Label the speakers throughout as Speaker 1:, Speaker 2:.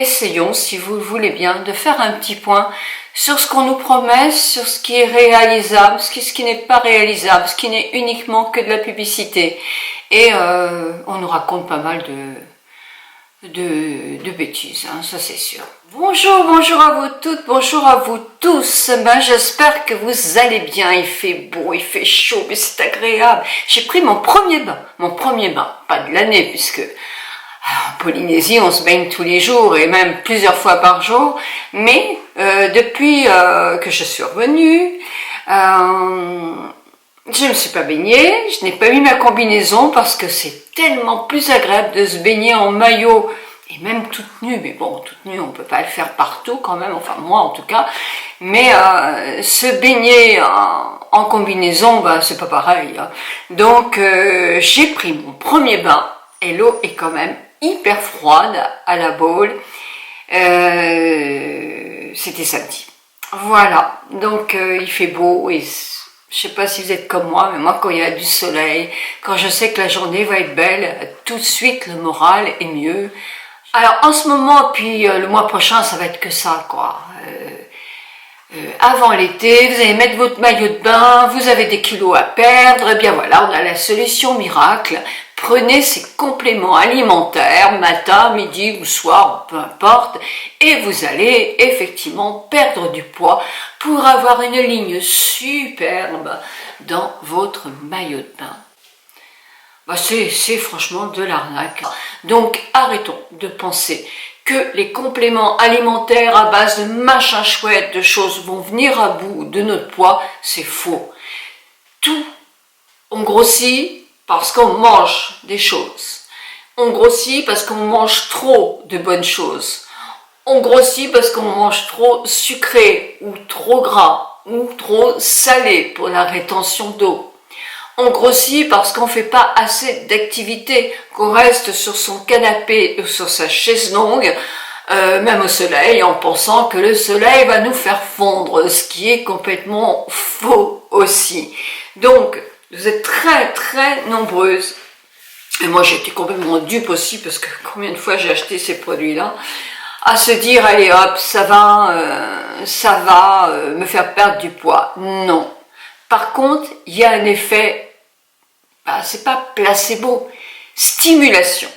Speaker 1: Essayons, si vous le voulez bien, de faire un petit point sur ce qu'on nous promet, sur ce qui est réalisable, ce qui n'est pas réalisable, ce qui n'est uniquement que de la publicité. Et on nous raconte pas mal de bêtises, hein, ça c'est sûr. Bonjour, bonjour à vous toutes, bonjour à vous tous. J'espère que vous allez bien. Il fait beau, il fait chaud, mais c'est agréable. J'ai pris mon premier bain, pas de l'année puisque en Polynésie, on se baigne tous les jours et même plusieurs fois par jour. Mais depuis que je suis revenue, je ne me suis pas baignée, je n'ai pas mis ma combinaison parce que c'est tellement plus agréable de se baigner en maillot et même toute nue. Mais bon, toute nue, on ne peut pas le faire partout quand même, enfin moi en tout cas. Mais se baigner en combinaison, bah, c'est pas pareil. Hein. Donc j'ai pris mon premier bain et l'eau est quand même hyper froide à la boule. C'était samedi. Voilà, donc il fait beau et je sais pas si vous êtes comme moi, mais moi quand il y a du soleil, quand je sais que la journée va être belle, tout de suite le moral est mieux. Alors en ce moment, puis le mois prochain, ça va être que ça, quoi. Avant l'été, vous allez mettre votre maillot de bain, vous avez des kilos à perdre, et bien voilà, on a la solution miracle. Prenez ces compléments alimentaires, matin, midi ou soir, peu importe, et vous allez effectivement perdre du poids pour avoir une ligne superbe dans votre maillot de bain. Bah c'est franchement de l'arnaque. Donc arrêtons de penser que les compléments alimentaires à base de machins chouettes, de choses vont venir à bout de notre poids, c'est faux. Tout, on grossit parce qu'on mange des choses. On grossit parce qu'on mange trop de bonnes choses. On grossit parce qu'on mange trop sucré ou trop gras ou trop salé pour la rétention d'eau. On grossit parce qu'on ne fait pas assez d'activité, qu'on reste sur son canapé ou sur sa chaise longue, même au soleil, en pensant que le soleil va nous faire fondre, ce qui est complètement faux aussi. Donc, vous êtes très très nombreuses, et moi j'ai été complètement dupe aussi, parce que combien de fois j'ai acheté ces produits-là, à se dire, allez hop, ça va me faire perdre du poids. Non. Par contre, il y a un effet, c'est pas placebo, stimulation.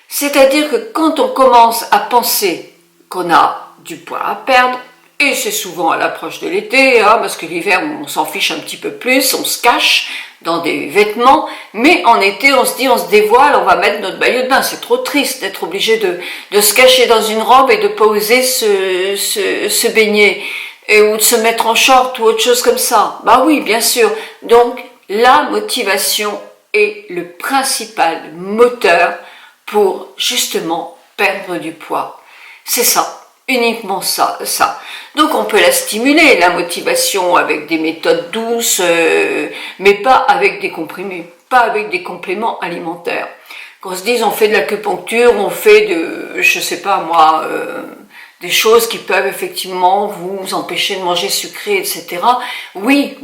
Speaker 1: C'est-à-dire que quand on commence à penser qu'on a du poids à perdre, et c'est souvent à l'approche de l'été, hein, parce que l'hiver on s'en fiche un petit peu plus, on se cache dans des vêtements, mais en été on se dit, on se dévoile, on va mettre notre maillot de bain. C'est trop triste d'être obligé de se cacher dans une robe et de pas oser se baigner. Ou de se mettre en short ou autre chose comme ça. Bah oui, bien sûr. Donc, la motivation est le principal moteur pour justement perdre du poids. C'est ça, uniquement ça. Donc, on peut la stimuler, la motivation, avec des méthodes douces, mais pas avec des comprimés, pas avec des compléments alimentaires. Qu'on se dise, on fait de l'acupuncture, on fait je sais pas moi, des choses qui peuvent effectivement vous empêcher de manger sucré, etc. Oui,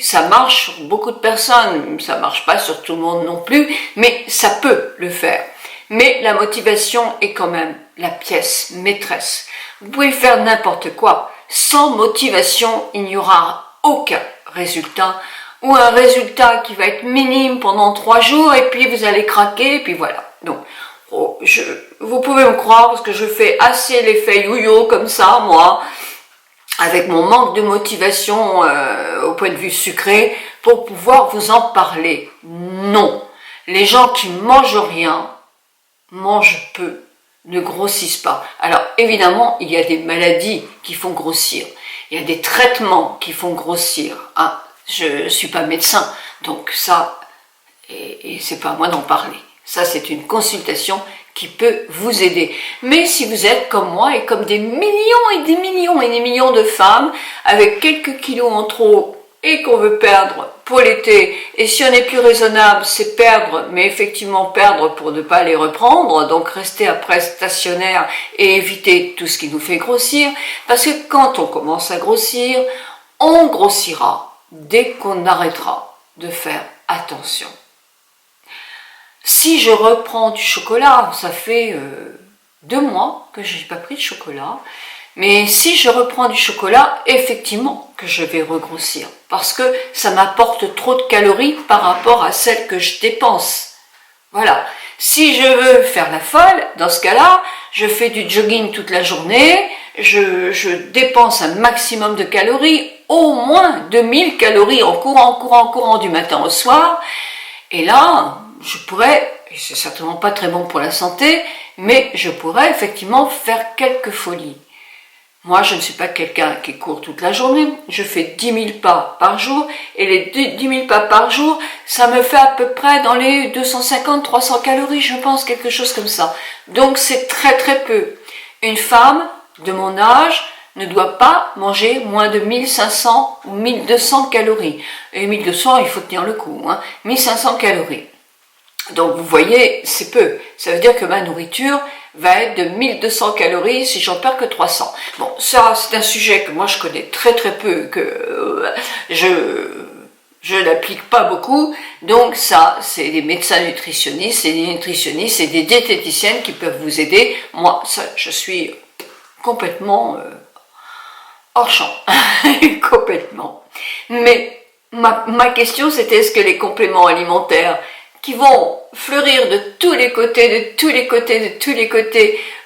Speaker 1: ça marche sur beaucoup de personnes, ça marche pas sur tout le monde non plus, mais ça peut le faire. Mais la motivation est quand même la pièce maîtresse. Vous pouvez faire n'importe quoi, sans motivation, il n'y aura aucun résultat, ou un résultat qui va être minime pendant 3 jours, et puis vous allez craquer, et puis voilà. Donc, vous pouvez me croire parce que je fais assez l'effet yo-yo comme ça, moi, avec mon manque de motivation au point de vue sucré, pour pouvoir vous en parler. Non, les gens qui mangent rien, mangent peu, ne grossissent pas. Alors évidemment, il y a des maladies qui font grossir, il y a des traitements qui font grossir. Hein. Je ne suis pas médecin, donc ça, et c'est pas à moi d'en parler. Ça, c'est une consultation qui peut vous aider. Mais si vous êtes comme moi et comme des millions et des millions et des millions de femmes avec quelques kilos en trop et qu'on veut perdre pour l'été, et si on est plus raisonnable, c'est perdre, mais effectivement perdre pour ne pas les reprendre, donc rester après stationnaire et éviter tout ce qui nous fait grossir, parce que quand on commence à grossir, on grossira dès qu'on arrêtera de faire attention. Si je reprends du chocolat, ça fait 2 mois que je n'ai pas pris de chocolat. Mais si je reprends du chocolat, effectivement que je vais regrossir. Parce que ça m'apporte trop de calories par rapport à celles que je dépense. Voilà. Si je veux faire la folle, dans ce cas-là, je fais du jogging toute la journée, je dépense un maximum de calories, au moins 2000 calories en courant du matin au soir. Et là, je pourrais, et c'est certainement pas très bon pour la santé, mais je pourrais effectivement faire quelques folies. Moi, je ne suis pas quelqu'un qui court toute la journée, je fais 10 000 pas par jour, et les 10 000 pas par jour, ça me fait à peu près dans les 250-300 calories, je pense, quelque chose comme ça. Donc c'est très très peu. Une femme de mon âge ne doit pas manger moins de 1500 ou 1200 calories. Et 1200, il faut tenir le coup, 1500 calories. Donc vous voyez, c'est peu. Ça veut dire que ma nourriture va être de 1200 calories si j'en perds que 300. Bon, ça c'est un sujet que moi je connais très très peu, que je n'applique pas beaucoup. Donc ça, c'est des médecins nutritionnistes, c'est des nutritionnistes, c'est des diététiciennes qui peuvent vous aider. Moi, ça, je suis complètement hors champ, complètement. Mais ma question c'était, est-ce que les compléments alimentaires qui vont fleurir de tous les côtés,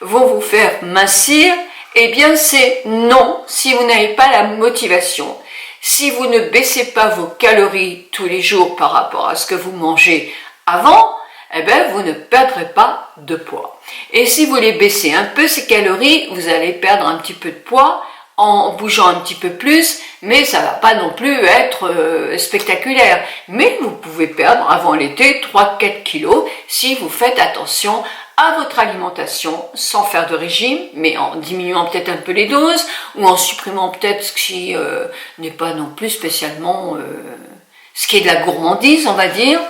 Speaker 1: vont vous faire mincir? Eh bien c'est non, si vous n'avez pas la motivation. Si vous ne baissez pas vos calories tous les jours par rapport à ce que vous mangez avant, eh bien vous ne perdrez pas de poids. Et si vous les baissez un peu ces calories, vous allez perdre un petit peu de poids en bougeant un petit peu plus, mais ça va pas non plus être spectaculaire. Mais vous pouvez perdre avant l'été 3-4 kilos si vous faites attention à votre alimentation sans faire de régime, mais en diminuant peut-être un peu les doses ou en supprimant peut-être ce qui n'est pas non plus spécialement ce qui est de la gourmandise, on va dire.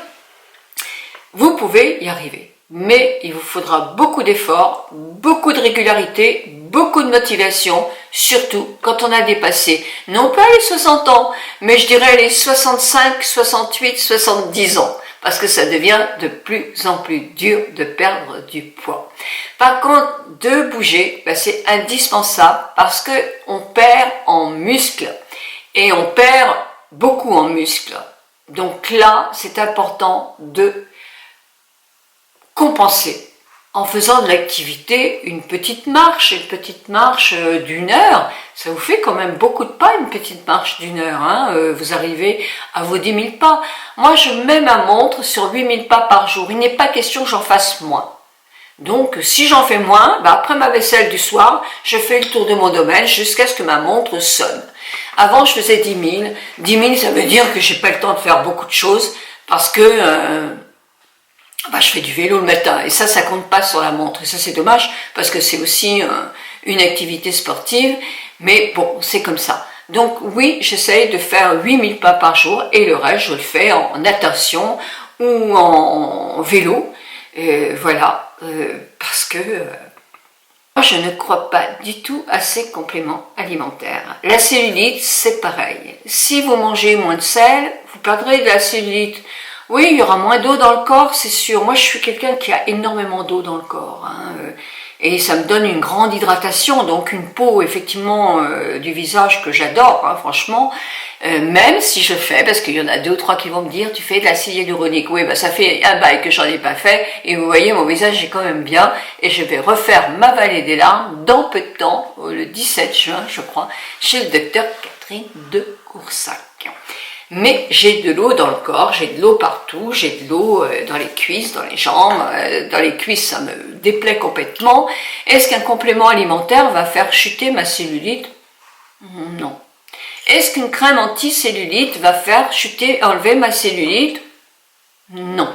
Speaker 1: Vous pouvez y arriver. Mais il vous faudra beaucoup d'efforts, beaucoup de régularité, beaucoup de motivation, surtout quand on a dépassé, non pas les 60 ans, mais je dirais les 65, 68, 70 ans, parce que ça devient de plus en plus dur de perdre du poids. Par contre, de bouger, c'est indispensable parce que on perd en muscles, et on perd beaucoup en muscles. Donc là, c'est important de compenser en faisant de l'activité, une petite marche d'1 heure. Ça vous fait quand même beaucoup de pas, une petite marche d'1 heure, vous arrivez à vos 10 000 pas. Moi je mets ma montre sur 8 000 pas par jour, il n'est pas question que j'en fasse moins. Donc si j'en fais moins, après ma vaisselle du soir, je fais le tour de mon domaine jusqu'à ce que ma montre sonne. Avant je faisais 10 000, 10 000 ça veut dire que j'ai pas le temps de faire beaucoup de choses, parce que je fais du vélo le matin, et ça compte pas sur la montre, et ça c'est dommage, parce que c'est aussi une activité sportive, mais bon, c'est comme ça. Donc oui, j'essaye de faire 8 000 pas par jour, et le reste, je le fais en natation, ou en vélo, voilà, parce que moi je ne crois pas du tout à ces compléments alimentaires. La cellulite, c'est pareil. Si vous mangez moins de sel, vous perdrez de la cellulite. Oui, il y aura moins d'eau dans le corps, c'est sûr. Moi, je suis quelqu'un qui a énormément d'eau dans le corps, et ça me donne une grande hydratation, donc une peau, effectivement, du visage que j'adore, franchement, même si je fais, parce qu'il y en a 2 ou 3 qui vont me dire, tu fais de l'acide hyaluronique. Oui, ça fait un bail que j'en ai pas fait, et vous voyez, mon visage est quand même bien, et je vais refaire ma vallée des larmes dans peu de temps, le 17 juin, je crois, chez le docteur Catherine de Coursac. Mais j'ai de l'eau dans le corps, j'ai de l'eau partout, j'ai de l'eau dans les cuisses, dans les jambes, dans les cuisses ça me déplaît complètement. Est-ce qu'un complément alimentaire va faire chuter ma cellulite? Non. Est-ce qu'une crème anti-cellulite va faire chuter, enlever ma cellulite? Non.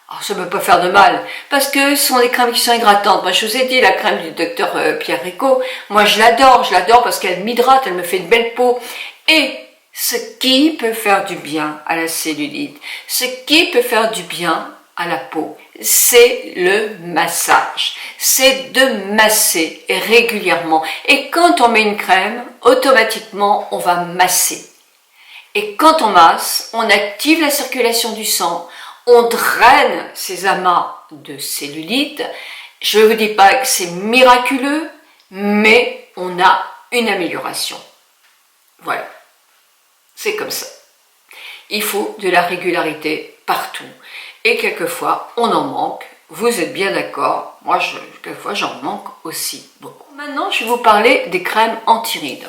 Speaker 1: Alors ça ne peut pas faire de mal, parce que ce sont des crèmes qui sont hydratantes. Moi je vous ai dit, la crème du docteur Pierre Rico, moi je l'adore parce qu'elle m'hydrate, elle me fait une belle peau. Et ce qui peut faire du bien à la cellulite, ce qui peut faire du bien à la peau, c'est le massage. C'est de masser régulièrement. Et quand on met une crème, automatiquement, on va masser. Et quand on masse, on active la circulation du sang, on draine ces amas de cellulite. Je ne vous dis pas que c'est miraculeux, mais on a une amélioration. Voilà, c'est comme ça. Il faut de la régularité partout. Et quelquefois, on en manque. Vous êtes bien d'accord. Moi, quelquefois, j'en manque aussi beaucoup. Maintenant, je vais vous parler des crèmes anti-rides.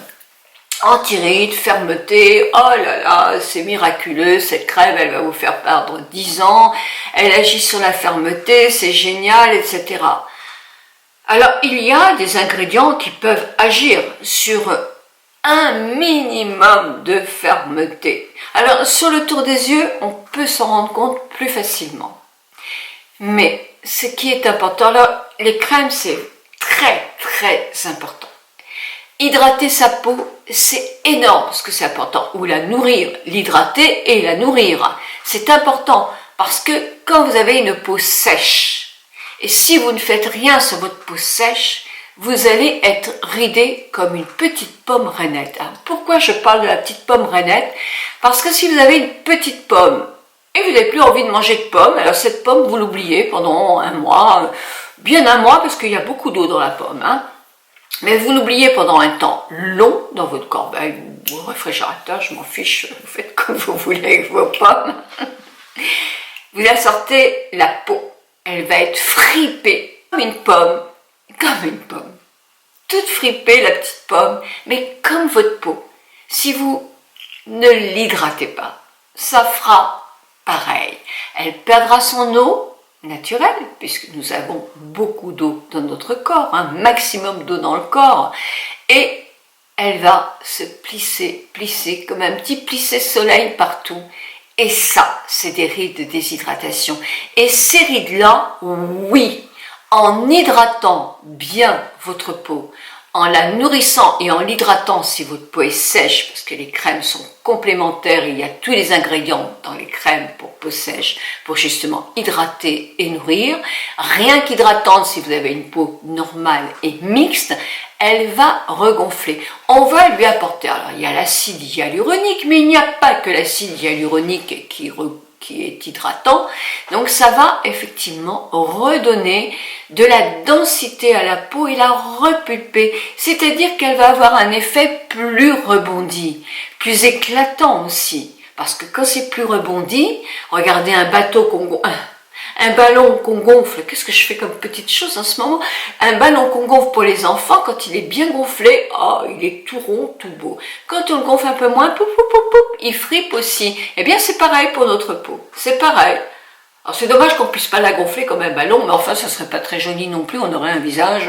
Speaker 1: Anti-rides, fermeté, oh là là, c'est miraculeux, cette crème, elle va vous faire perdre 10 ans, elle agit sur la fermeté, c'est génial, etc. Alors, il y a des ingrédients qui peuvent agir sur un minimum de fermeté. Alors, sur le tour des yeux, on peut s'en rendre compte plus facilement. Mais, ce qui est important, là, les crèmes, c'est très, très important. Hydrater sa peau, c'est énorme, parce que c'est important. Ou la nourrir, l'hydrater et la nourrir. C'est important, parce que quand vous avez une peau sèche, et si vous ne faites rien sur votre peau sèche, vous allez être ridé comme une petite pomme rainette. Alors, pourquoi je parle de la petite pomme rainette? Parce que si vous avez une petite pomme, et vous n'avez plus envie de manger de pommes, alors cette pomme, vous l'oubliez pendant un mois, bien un mois, parce qu'il y a beaucoup d'eau dans la pomme, hein. Mais vous l'oubliez pendant un temps long dans votre corbeille ou au réfrigérateur, je m'en fiche, vous faites comme vous voulez avec vos pommes. Vous la sortez, la peau, elle va être fripée comme une pomme, toute fripée la petite pomme, mais comme votre peau. Si vous ne l'hydratez pas, ça fera pareil. Elle perdra son eau naturelle, puisque nous avons beaucoup d'eau dans notre corps, un maximum d'eau dans le corps, et elle va se plisser comme un petit plissé soleil partout. Et ça, c'est des rides de déshydratation. Et ces rides-là, oui, en hydratant bien votre peau, en la nourrissant et en l'hydratant si votre peau est sèche, parce que les crèmes sont complémentaires, il y a tous les ingrédients dans les crèmes pour peau sèche, pour justement hydrater et nourrir. Rien qu'hydratante, si vous avez une peau normale et mixte, elle va regonfler. On va lui apporter, alors il y a l'acide hyaluronique, mais il n'y a pas que l'acide hyaluronique qui est hydratant, donc ça va effectivement redonner de la densité à la peau et la repulper, c'est-à-dire qu'elle va avoir un effet plus rebondi, plus éclatant aussi, parce que quand c'est plus rebondi, regardez un ballon qu'on gonfle, qu'est-ce que je fais comme petite chose en ce moment? Un ballon qu'on gonfle pour les enfants, quand il est bien gonflé, oh, il est tout rond, tout beau. Quand on le gonfle un peu moins, il fripe aussi. Eh bien, c'est pareil pour notre peau, c'est pareil. Alors, c'est dommage qu'on puisse pas la gonfler comme un ballon, mais enfin, ça serait pas très joli non plus, on aurait un visage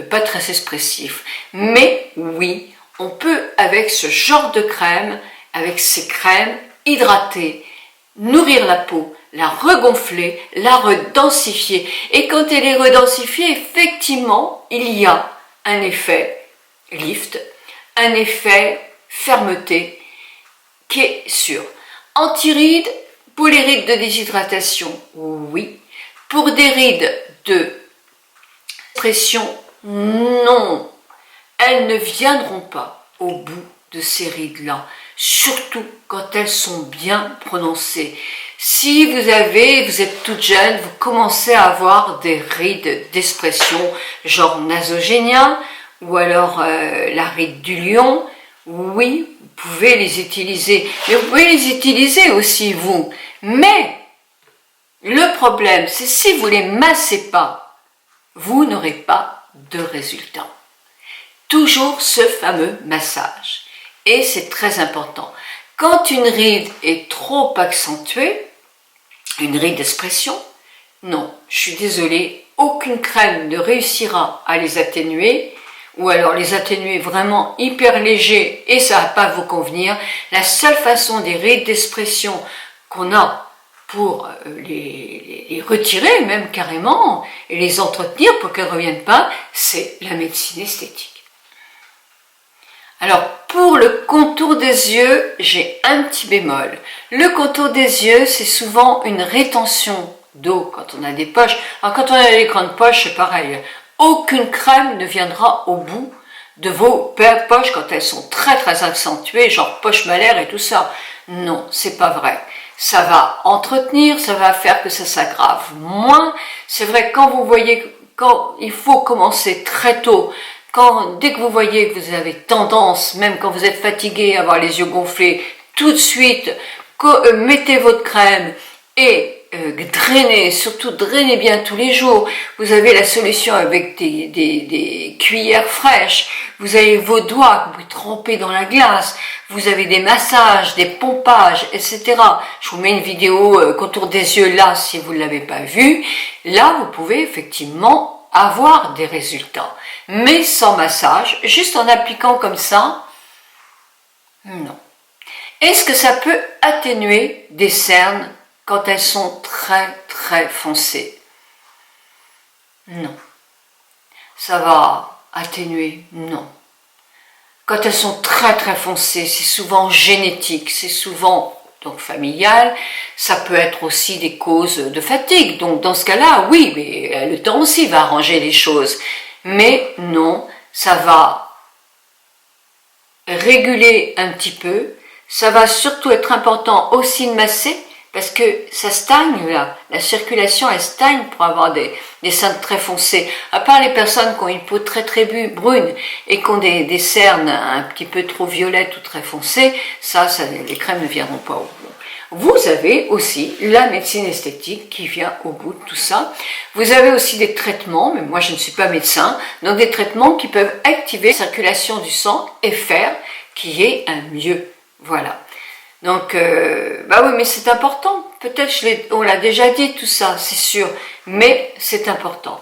Speaker 1: pas très expressif. Mais oui, on peut, avec ce genre de crème, avec ces crèmes, hydrater, nourrir la peau, la regonfler, la redensifier. Et quand elle est redensifiée, effectivement, il y a un effet lift, un effet fermeté qui est sûr. Anti-rides, pour les rides de déshydratation, oui. Pour des rides de pression, non. Elles ne viendront pas au bout de ces rides-là, surtout quand elles sont bien prononcées. Si vous êtes toute jeune, vous commencez à avoir des rides d'expression genre nasogénien ou alors la ride du lion, oui, vous pouvez les utiliser. Mais vous pouvez les utiliser aussi vous. Mais le problème, c'est si vous ne les massez pas, vous n'aurez pas de résultat. Toujours ce fameux massage. Et c'est très important. Quand une ride est trop accentuée, une ride d'expression, non, je suis désolée, aucune crème ne réussira à les atténuer, ou alors les atténuer vraiment hyper légers et ça ne va pas vous convenir. La seule façon des rides d'expression qu'on a pour les retirer même carrément et les entretenir pour qu'elles ne reviennent pas, c'est la médecine esthétique. Alors, pour le contour des yeux, j'ai un petit bémol. Le contour des yeux, c'est souvent une rétention d'eau quand on a des poches. Alors, quand on a des grandes poches, c'est pareil. Aucune crème ne viendra au bout de vos poches quand elles sont très très accentuées, genre poche malaire et tout ça. Non, c'est pas vrai. Ça va entretenir, ça va faire que ça s'aggrave moins. C'est vrai, quand vous voyez quand il faut commencer très tôt, dès que vous voyez que vous avez tendance, même quand vous êtes fatigué, à avoir les yeux gonflés, tout de suite, mettez votre crème et drainez, surtout drainez bien tous les jours. Vous avez la solution avec des cuillères fraîches, vous avez vos doigts que vous trempez dans la glace, vous avez des massages, des pompages, etc. Je vous mets une vidéo contour des yeux là si vous ne l'avez pas vue. Là, vous pouvez effectivement avoir des résultats, mais sans massage, juste en appliquant comme ça, non. Est-ce que ça peut atténuer des cernes quand elles sont très très foncées? Non. Ça va atténuer? Non. Quand elles sont très très foncées, c'est souvent génétique, c'est souvent donc familial, ça peut être aussi des causes de fatigue. Donc dans ce cas-là, oui, mais le temps aussi va arranger les choses. Mais non, ça va réguler un petit peu. Ça va surtout être important aussi de masser parce que ça stagne là, la circulation elle stagne pour avoir des cernes très foncées. À part les personnes qui ont une peau très très brune et qui ont des cernes un petit peu trop violettes ou très foncées, ça les crèmes ne viendront pas au bout. Vous avez aussi la médecine esthétique qui vient au bout de tout ça. Vous avez aussi des traitements, mais moi je ne suis pas médecin, donc des traitements qui peuvent activer la circulation du sang et faire qu'il y ait un mieux. Voilà. Donc, bah oui, mais c'est important. Peut-être, on l'a déjà dit tout ça, c'est sûr, mais c'est important.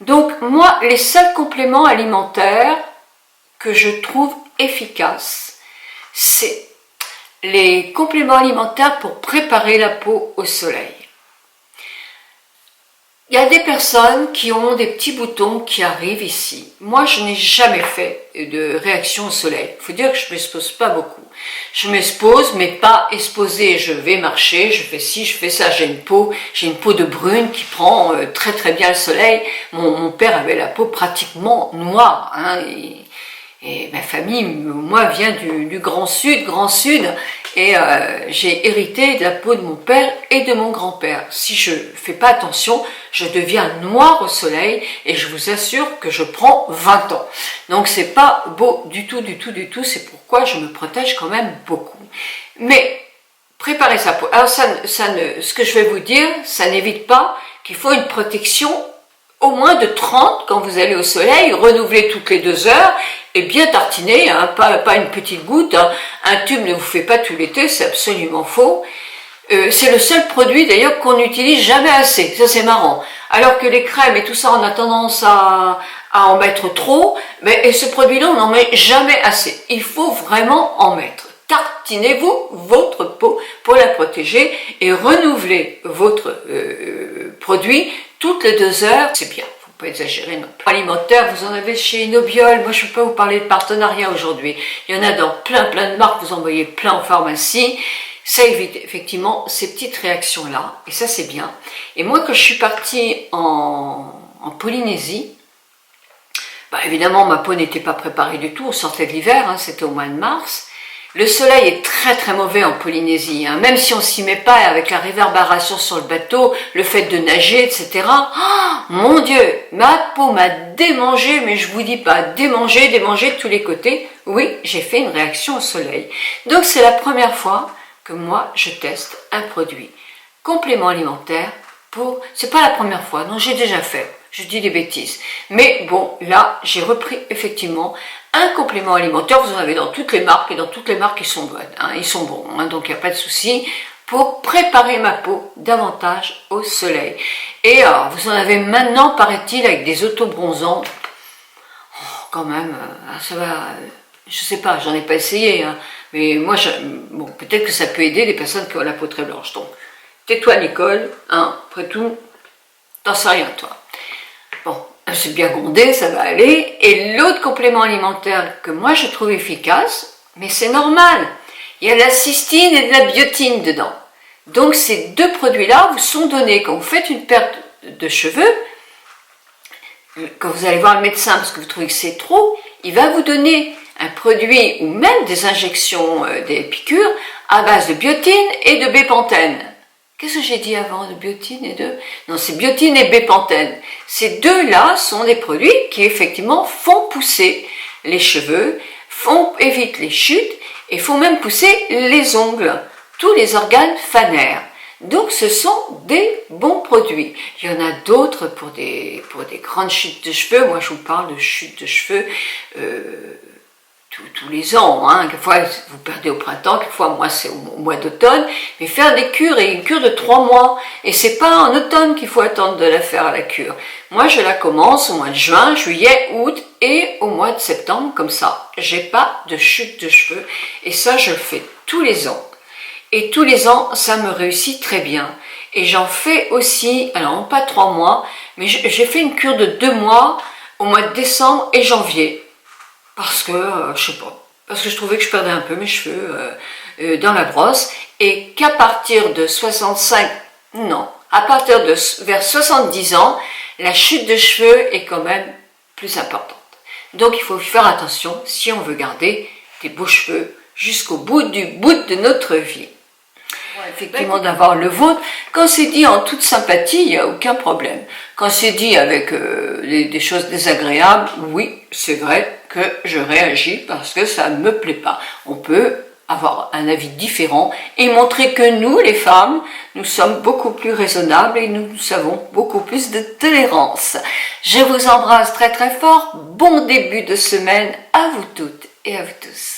Speaker 1: Donc, moi, les seuls compléments alimentaires que je trouve efficaces, c'est les compléments alimentaires pour préparer la peau au soleil. Il y a des personnes qui ont des petits boutons qui arrivent ici. Moi, je n'ai jamais fait de réaction au soleil. Il faut dire que je ne m'expose pas beaucoup. Je m'expose, mais pas exposée. Je vais marcher, je fais ci, je fais ça. J'ai une peau de brune qui prend très très bien le soleil. Mon père avait la peau pratiquement noire, hein, et ma famille, moi, vient du Grand Sud, et j'ai hérité de la peau de mon père et de mon grand-père. Si je ne fais pas attention, je deviens noire au soleil et je vous assure que je prends 20 ans. Donc c'est pas beau du tout, c'est pourquoi je me protège quand même beaucoup. Mais préparez sa peau. Alors ce que je vais vous dire, ça n'évite pas qu'il faut une protection au moins de 30 quand vous allez au soleil, renouveler toutes les 2 heures et bien tartiner, hein, pas une petite goutte, hein. Un tube ne vous fait pas tout l'été, c'est absolument faux. C'est le seul produit d'ailleurs qu'on n'utilise jamais assez, ça c'est marrant. Alors que les crèmes et tout ça, on a tendance à en mettre trop, et ce produit-là, on n'en met jamais assez. Il faut vraiment en mettre. Tartinez-vous votre peau pour la protéger et renouvelez votre produit toutes les 2 heures, c'est bien. Pas exagérer non plus. Alimentaire, vous en avez chez Nobiol. Moi, je ne peux pas vous parler de partenariat aujourd'hui. Il y en a dans plein de marques. Vous en voyez plein en pharmacie. Ça évite effectivement ces petites réactions-là. Et ça, c'est bien. Et moi, quand je suis partie en Polynésie, bah, évidemment, ma peau n'était pas préparée du tout. On sortait de l'hiver, hein, c'était au mois de mars. Le soleil est très très mauvais en Polynésie, hein. Même si on s'y met pas avec la réverbération sur le bateau, le fait de nager, etc. Oh, mon Dieu, ma peau m'a démangé, mais je vous dis pas démangé de tous les côtés. Oui, j'ai fait une réaction au soleil. Donc c'est la première fois que moi je teste un produit complément alimentaire pour... C'est pas la première fois, non, j'ai déjà fait. Je dis des bêtises. Mais bon, là, j'ai repris effectivement un complément alimentaire. Vous en avez dans toutes les marques, et dans toutes les marques, ils sont bonnes. Hein, ils sont bons, hein, donc il n'y a pas de souci. Pour préparer ma peau davantage au soleil. Et vous en avez maintenant, paraît-il, avec des autobronzants. Oh, quand même, ça va... je sais pas, j'en ai pas essayé. Hein, mais moi, bon, peut-être que ça peut aider les personnes qui ont la peau très blanche. Donc, tais-toi, Nicole. Hein, après tout, t'en sais rien, toi. Bon, c'est bien grondé, ça va aller. Et l'autre complément alimentaire que moi je trouve efficace, mais c'est normal, il y a de la cystine et de la biotine dedans. Donc ces 2 produits-là vous sont donnés quand vous faites une perte de cheveux, quand vous allez voir le médecin parce que vous trouvez que c'est trop, il va vous donner un produit ou même des injections, des piqûres à base de biotine et de bépantène. Qu'est-ce que j'ai dit avant de biotine et de... Non, c'est biotine et bépantène. Ces deux-là sont des produits qui effectivement font pousser les cheveux, évitent les chutes et font même pousser les ongles, tous les organes fanaires. Donc ce sont des bons produits. Il y en a d'autres pour des grandes chutes de cheveux. Moi je vous parle de chutes de cheveux tous les ans, hein. Quelquefois vous perdez au printemps, quelquefois moi c'est au mois d'automne, mais faire des cures, et une cure de 3 mois, et c'est pas en automne qu'il faut attendre de la faire à la cure. Moi je la commence au mois de juin, juillet, août et au mois de septembre, comme ça, j'ai pas de chute de cheveux, et ça je le fais tous les ans. Et tous les ans, ça me réussit très bien. Et j'en fais aussi, alors pas 3 mois, mais j'ai fait une cure de 2 mois au mois de décembre et janvier. Parce que, je sais pas, parce que je trouvais que je perdais un peu mes cheveux dans la brosse. Et qu'à partir de 65, non, à partir de vers 70 ans, la chute de cheveux est quand même plus importante. Donc il faut faire attention si on veut garder des beaux cheveux jusqu'au bout de notre vie. Effectivement d'avoir le vôtre, quand c'est dit en toute sympathie, il n'y a aucun problème. Quand c'est dit avec des choses désagréables, oui, c'est vrai que je réagis parce que ça ne me plaît pas. On peut avoir un avis différent et montrer que nous, les femmes, nous sommes beaucoup plus raisonnables et nous avons beaucoup plus de tolérance. Je vous embrasse très très fort, bon début de semaine à vous toutes et à vous tous.